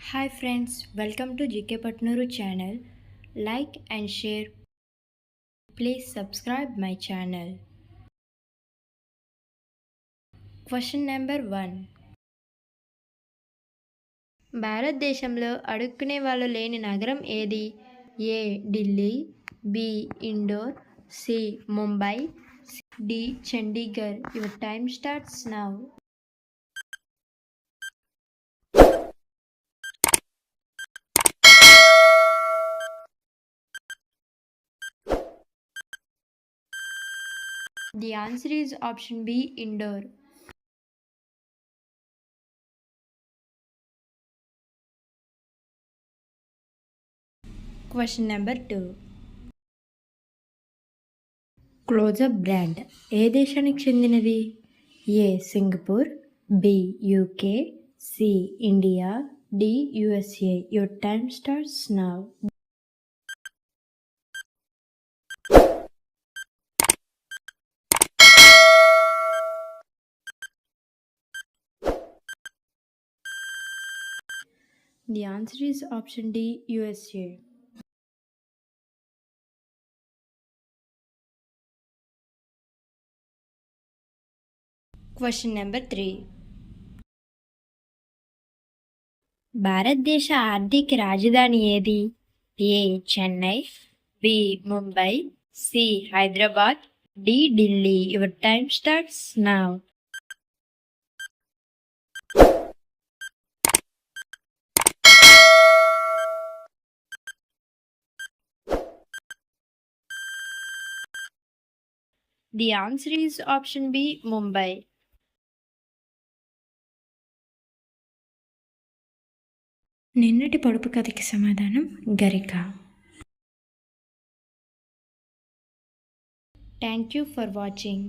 Hi friends, welcome to GK Patnuru channel. Like and share. Please subscribe my channel. Question number 1. భారతదేశంలో అడుక్కునే వాళ్ళు లేని నగరం ఏది? A Delhi, B Indore, C Mumbai, D Chandigarh. Your time starts now. The answer is option B Indore. Question number 2. Closeup brand ఏ దేశానికి చెందినది? A Singapore, B UK, C India, D USA. Your time starts now. The answer is option D USA. Question number 3. భారతదేశ ఆర్థిక రాజధాని ఏది? A Chennai, B Mumbai, C Hyderabad, D Delhi. Your time starts now. The answer is option B Mumbai. నిన్నటి పొడుపు కథకి సమాధానం గరిక. Thank you for watching.